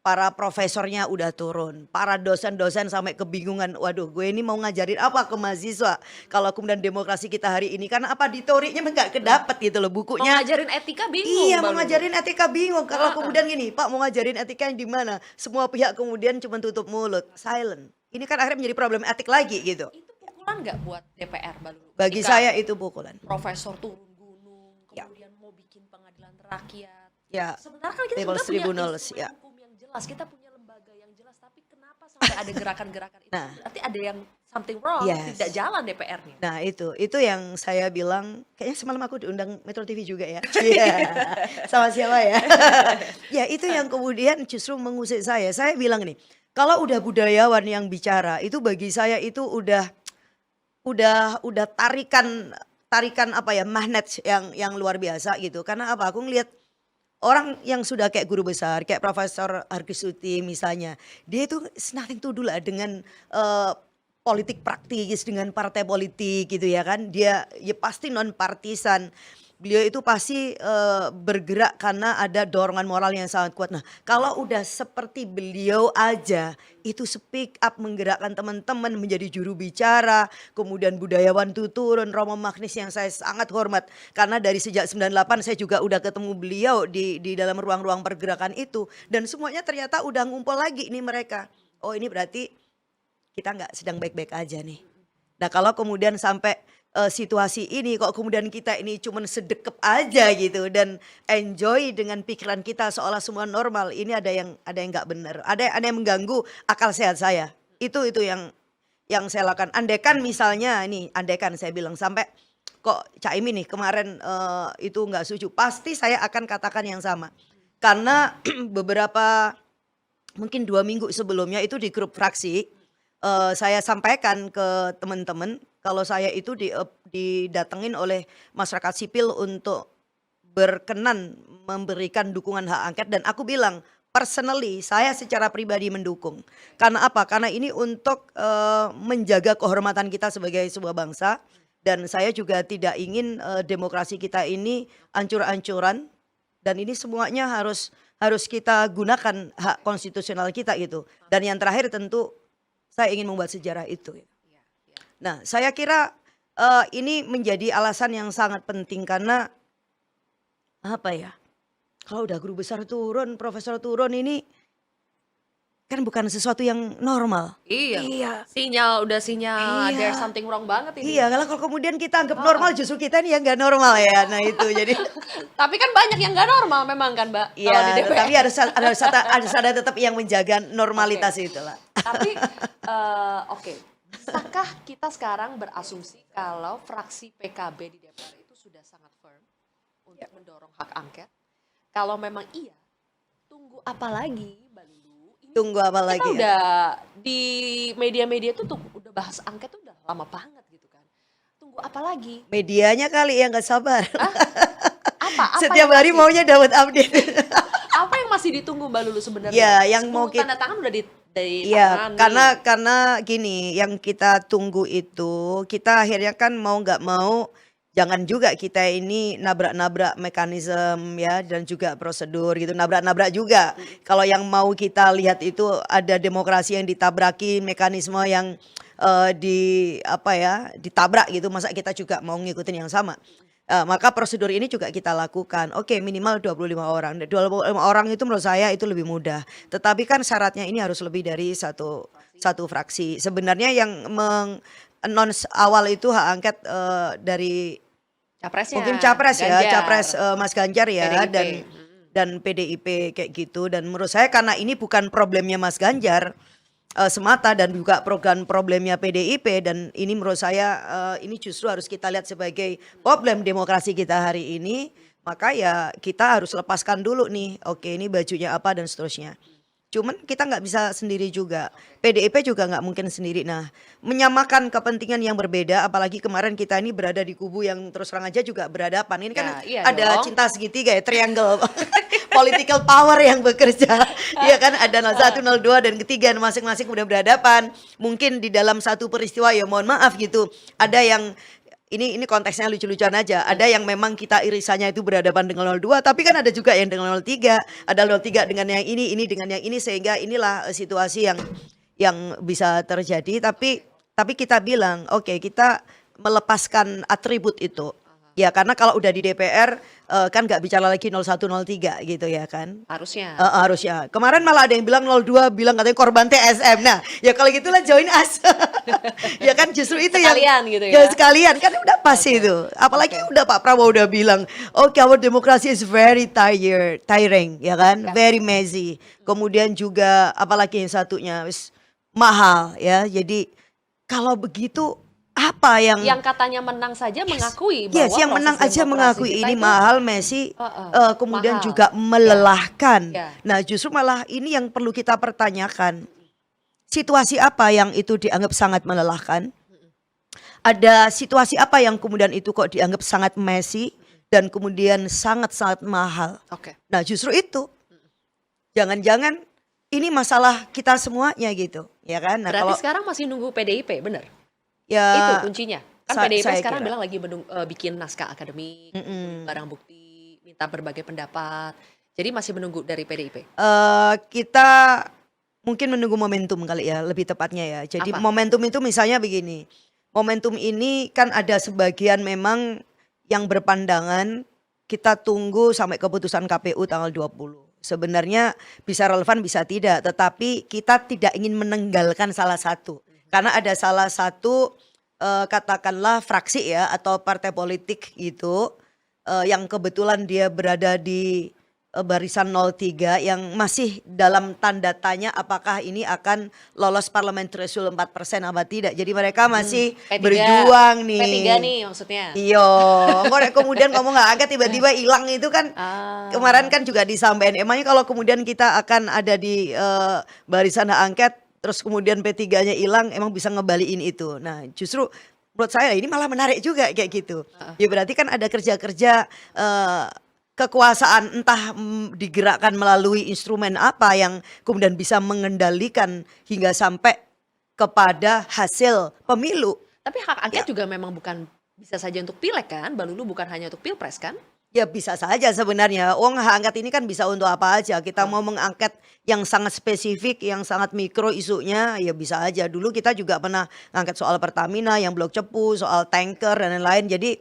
para profesornya udah turun, para dosen-dosen sampai kebingungan, waduh gue ini mau ngajarin apa ke mahasiswa kalau kemudian demokrasi kita hari ini, karena apa, di teorinya nggak kedapet gitu loh Mau bukunya. ngajarin etika bingung Iya, Mbak mau Lulu. ngajarin etika bingung, kalau Heeh. kemudian gini, "Pak mau ngajarin etika yang di mana?" Semua pihak kemudian cuma tutup mulut, silent. Ini kan akhirnya menjadi problem etik lagi gitu. Itu pukulan nggak buat DPR Mbak Lulu? Bagi Ketika saya itu pukulan. profesor turun gunung, Ya, kemudian mau bikin pengadilan rakyat. ya, Sebenarnya kan kita tables sudah punya tribunals, instrumen ya. hukum yang jelas, kita punya lembaga yang jelas, tapi kenapa sampai ada gerakan-gerakan itu? Nah, Berarti ada yang something wrong, tidak yes. jalan DPR-nya. Nah itu yang saya bilang, kayaknya semalam aku diundang Metro TV juga ya. Iya, sama siapa ya? Ya itu yang kemudian justru mengusik saya. Saya bilang nih, kalau udah budayawan yang bicara, itu bagi saya itu udah tarikan tarikan apa ya, magnet yang luar biasa gitu. Karena apa? Aku ngelihat orang yang sudah kayak guru besar, kayak Profesor Argisuti misalnya, dia itu nothing to do lah dengan politik praktis, dengan partai politik gitu ya kan. Dia ya pasti non partisan. Beliau itu pasti bergerak karena ada dorongan moral yang sangat kuat. Nah, kalau udah seperti beliau aja itu speak up, menggerakkan teman-teman menjadi juru bicara, kemudian budayawan itu turun, Romo Magnis yang saya sangat hormat karena dari sejak 98 saya juga udah ketemu beliau di dalam ruang-ruang pergerakan itu, dan semuanya ternyata udah ngumpul lagi nih mereka. Oh, ini berarti kita nggak sedang baik-baik aja nih. Nah, kalau kemudian sampai situasi ini kok kemudian kita ini cuman sedekep aja gitu dan enjoy dengan pikiran kita seolah semua normal, ini ada yang nggak benar, ada yang mengganggu akal sehat saya. Itu yang saya lakukan. Andaikan misalnya ini, andaikan saya bilang sampai kok Caimin nih kemarin itu nggak setuju, pasti saya akan katakan yang sama. Karena beberapa mungkin 2 minggu sebelumnya itu di grup fraksi saya sampaikan ke teman-teman kalau saya itu didatengin oleh masyarakat sipil untuk berkenan memberikan dukungan hak angket, dan aku bilang personally saya secara pribadi mendukung. Karena apa? Karena ini untuk menjaga kehormatan kita sebagai sebuah bangsa, dan saya juga tidak ingin demokrasi kita ini ancur-ancuran, dan ini semuanya harus kita gunakan hak konstitusional kita gitu. Dan yang terakhir tentu saya ingin membuat sejarah itu. Iya, iya. Nah, saya kira ini menjadi alasan yang sangat penting karena apa ya? Kalau udah guru besar turun, profesor turun, ini kan bukan sesuatu yang normal. Iya, Iya, udah sinyal there's iya, something wrong banget ini. iya. Kalau kemudian kita anggap Heeh. normal, justru kita ini yang nggak normal ya. Nah itu jadi Tapi kan banyak yang nggak normal memang kan Mbak, kalau di iya, DPR. tapi harus ada tetap yang menjaga Oke. normalitas itulah. Tapi oke, bisakah kita sekarang berasumsi kalau fraksi PKB di DPR itu sudah sangat firm untuk mendorong hak angket? Kalau memang iya, tunggu apa lagi Mbak Lulu? Ini Tunggu apa kita lagi ya? udah di media-media tuh udah bahas angket tuh udah lama banget gitu kan. Tunggu apa lagi? Medianya kali yang nggak sabar. Hah? Apa Setiap yang hari masih maunya dapat update. apa yang masih ditunggu Mbak Lulu sebenarnya? Ya, yang mau 10 kita, tanda tangan udah iya, ditandatangani. karena gini, yang kita tunggu itu, kita akhirnya kan mau nggak mau, jangan juga kita ini nabrak-nabrak mekanisme ya dan juga prosedur gitu, nabrak-nabrak juga. Kalau yang mau kita lihat itu ada demokrasi yang ditabraki, mekanisme yang di apa ya, ditabrak gitu, masa kita juga mau ngikutin yang sama. Maka prosedur ini juga kita lakukan. Oke, minimal 25 orang. 25 orang itu menurut saya itu lebih mudah. Tetapi kan syaratnya ini harus lebih dari satu fraksi. Sebenarnya yang announce awal itu hak angket dari Capresnya, mungkin capres ya, Ganjar, capres Mas Ganjar ya, PDIP. dan PDIP kayak gitu. Dan menurut saya karena ini bukan problemnya Mas Ganjar semata, dan juga problemnya PDIP, dan ini menurut saya ini justru harus kita lihat sebagai problem demokrasi kita hari ini. Maka ya kita harus lepaskan dulu nih, oke ini bajunya apa dan seterusnya. Cuman kita nggak bisa sendiri juga, PDIP juga nggak mungkin sendiri. Nah, menyamakan kepentingan yang berbeda, apalagi kemarin kita ini berada di kubu yang terus terang aja juga berhadapan. Ini kan Ya, iya ada dong. cinta segitiga ya, triangle political power yang bekerja. Iya kan, ada 01, 02 dan ketiga, masing-masing udah berhadapan. Mungkin di dalam satu peristiwa ya mohon maaf gitu, ada yang ini konteksnya lucu-lucuan aja. Ada yang memang kita irisannya itu berhadapan dengan 02, tapi kan ada juga yang dengan 03, ada 03 dengan yang ini dengan yang ini, sehingga inilah situasi yang bisa terjadi. Tapi kita bilang, oke, kita melepaskan atribut itu. Ya karena kalau udah di DPR kan nggak bicara lagi 01 03 gitu ya kan. Harusnya. Harusnya. Kemarin malah ada yang bilang 02 bilang katanya korban TSM. Nah, ya kalau gitulah join us. Ya kan justru itu Sekalian gitu ya ya. sekalian kan udah pas itu. Apalagi udah Pak Prabowo udah bilang, "Oke, our democracy is very tiring," ya kan? Ya. Very messy. Kemudian juga apalagi yang satunya wis mahal ya. Jadi kalau begitu apa yang katanya menang saja mengakui bahwa Yes, yang proses menang aja demokrasi mengakui kita ini itu mahal, Messi, kemudian mahal. juga melelahkan. Ya. Nah, justru malah ini yang perlu kita pertanyakan. Situasi apa yang itu dianggap sangat melelahkan? Ada situasi apa yang kemudian itu kok dianggap sangat messy dan kemudian sangat-sangat mahal? Oke. Nah, justru itu. Jangan-jangan ini masalah kita semuanya gitu, ya kan? Nah, Berarti kalau sekarang masih nunggu PDIP, benar? ya Itu kuncinya. Kan PDIP saya sekarang kira. bilang lagi bikin naskah akademik, barang bukti, minta berbagai pendapat. Jadi masih menunggu dari PDIP. Kita mungkin menunggu momentum kali ya, lebih tepatnya ya. Jadi Apa? momentum itu misalnya begini. Momentum ini kan ada sebagian memang yang berpandangan kita tunggu sampai keputusan KPU tanggal 20. Sebenarnya bisa relevan bisa tidak, tetapi kita tidak ingin menenggalkan salah satu. Karena ada salah satu katakanlah fraksi ya atau partai politik gitu yang kebetulan dia berada di barisan 03 yang masih dalam tanda tanya apakah ini akan lolos parliament threshold 4% apa tidak. Jadi mereka masih P3. berjuang nih. P3 nih maksudnya. Iya, kemudian ngomong nggak angkat tiba-tiba hilang itu kan. Kemarin kan juga disampaikan, emangnya kalau kemudian kita akan ada di barisan hak angket terus kemudian P3-nya hilang, emang bisa ngebaliin itu. Nah, justru menurut saya ini malah menarik juga kayak gitu. Ya berarti kan ada kerja-kerja kekuasaan entah digerakkan melalui instrumen apa yang kemudian bisa mengendalikan hingga sampai kepada hasil pemilu. Tapi hak angket juga memang bukan bisa saja untuk pileg kan, Mbak Lulu, bukan hanya untuk pilpres kan? Ya bisa saja sebenarnya. Hak angket ini kan bisa untuk apa aja. Kita mau mengangket yang sangat spesifik, yang sangat mikro isunya, ya bisa aja. Dulu kita juga pernah ngangket soal Pertamina, yang blok Cepu, soal tanker dan lain-lain. Jadi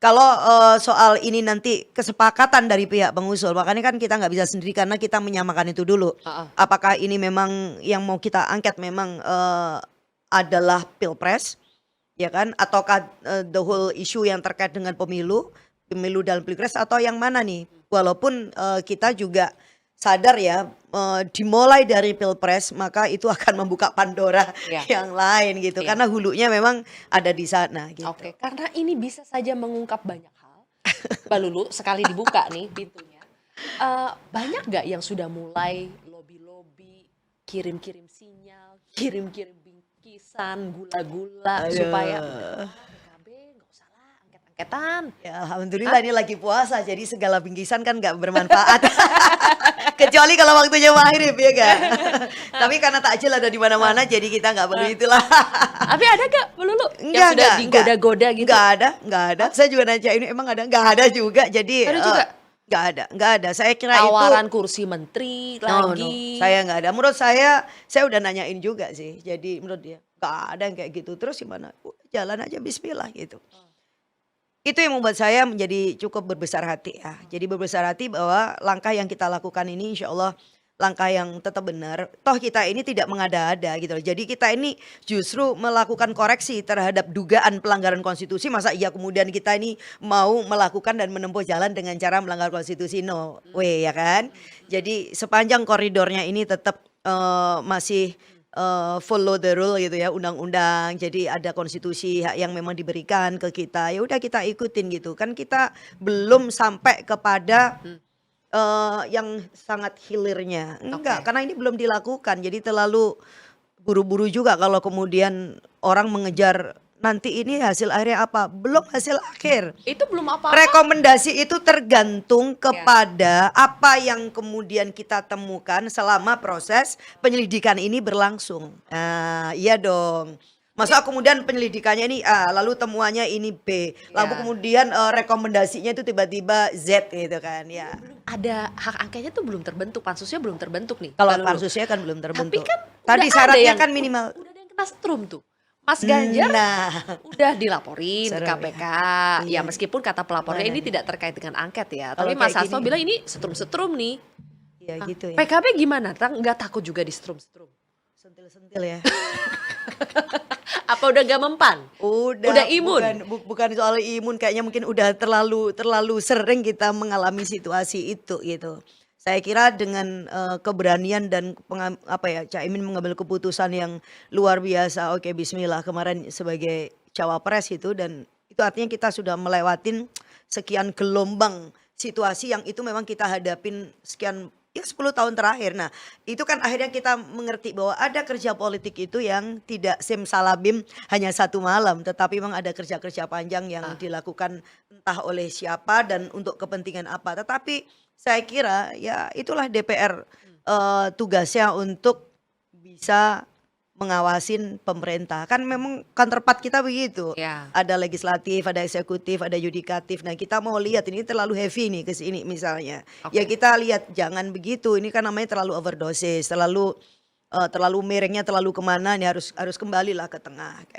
kalau soal ini nanti kesepakatan dari pihak pengusul, makanya kan kita nggak bisa sendiri karena kita menyamakan itu dulu. Apakah ini memang yang mau kita angket memang adalah pilpres, ya kan? Ataukah the whole issue yang terkait dengan pemilu dan pilpres atau yang mana nih? Walaupun kita juga sadar ya dimulai dari pilpres maka itu akan membuka Pandora yang lain gitu karena hulunya memang ada di sana gitu. Oke, karena ini bisa saja mengungkap banyak hal. Mbak Lulu sekali dibuka nih pintunya. Banyak nggak yang sudah mulai lobby-lobby, kirim-kirim sinyal, kirim-kirim bingkisan, gula-gula supaya PKB nggak usah lah angket-angketan. Ya alhamdulillah ini lagi puasa jadi segala bingkisan kan nggak bermanfaat. Kecuali kalau waktunya maghrib ya kan. Tapi karena takjil ada di mana-mana jadi kita nggak perlu itulah. Tapi ada gak Mbak Lulu yang Enggak, sudah digoda-goda gitu? Enggak ada. Saya juga nanya ini emang ada? Enggak ada juga. Jadi Ada juga? Enggak ada. Saya kira Tawaran itu kursi menteri no, lagi. saya enggak ada. Menurut saya udah nanyain juga sih. Jadi menurut dia enggak ada yang kayak gitu. Terus gimana? Jalan aja bismillah gitu. Itu yang membuat saya menjadi cukup berbesar hati ya. Jadi berbesar hati bahwa langkah yang kita lakukan ini insya Allah langkah yang tetap benar. Toh kita ini tidak mengada-ada gitu loh. Jadi kita ini justru melakukan koreksi terhadap dugaan pelanggaran konstitusi. Masa iya kemudian kita ini mau melakukan dan menempuh jalan dengan cara melanggar konstitusi? No way ya kan. Jadi sepanjang koridornya ini tetap masih follow the rule gitu ya, undang-undang. Jadi ada konstitusi yang memang diberikan ke kita. Ya udah kita ikutin gitu. Kan kita belum sampai kepada yang sangat hilirnya. Enggak, karena ini belum dilakukan. Jadi terlalu buru-buru juga kalau kemudian orang mengejar nanti ini hasil akhirnya apa? Belum hasil akhir. Itu belum apa-apa. Rekomendasi itu tergantung kepada apa yang kemudian kita temukan selama proses penyelidikan ini berlangsung. Nah, iya dong. Masa kemudian penyelidikannya ini A, lalu temuannya ini B, lalu Ya. kemudian rekomendasinya itu tiba-tiba Z gitu kan ya. Ada hak angketnya tuh belum terbentuk, pansusnya belum terbentuk nih. Kalau Ntar dulu. pansusnya kan belum Tapi terbentuk. kan Tadi udah ada syaratnya yang kan minimal. udah ada yang kena setrum tuh. Mas Ganjar Nah, udah dilaporin ke Seru ya. KPK. Iya. Ya meskipun kata pelapornya Gimana ini nih? tidak terkait dengan angket ya. Kalau Tapi Mas kayak Hasto gini- bilang ini setrum-setrum nih. ya Nah, gitu ya. PKB gimana? Nggak takut juga di setrum-setrum? Sentil-sentil ya. Apa udah gak mempan? Udah imun? Bukan soal imun, kayaknya mungkin udah terlalu sering kita mengalami situasi itu gitu. Saya kira dengan keberanian dan Caimin mengambil keputusan yang luar biasa. Oke, bismillah kemarin sebagai cawapres itu, dan itu artinya kita sudah melewatin sekian gelombang situasi yang itu memang kita hadapin sekian ya 10 tahun terakhir. Nah, itu kan akhirnya kita mengerti bahwa ada kerja politik itu yang tidak simsalabim hanya satu malam, tetapi memang ada kerja-kerja panjang yang dilakukan entah oleh siapa dan untuk kepentingan apa. Tetapi saya kira ya itulah DPR tugasnya untuk bisa mengawasin pemerintah. Kan memang counterpart kita begitu. Ya. Ada legislatif, ada eksekutif, ada yudikatif. Nah, kita mau lihat ini terlalu heavy nih ke sini misalnya. Oke. Ya kita lihat jangan begitu. Ini kan namanya terlalu overdosis, terlalu miringnya terlalu kemana, ini harus kembalilah ke tengah kayak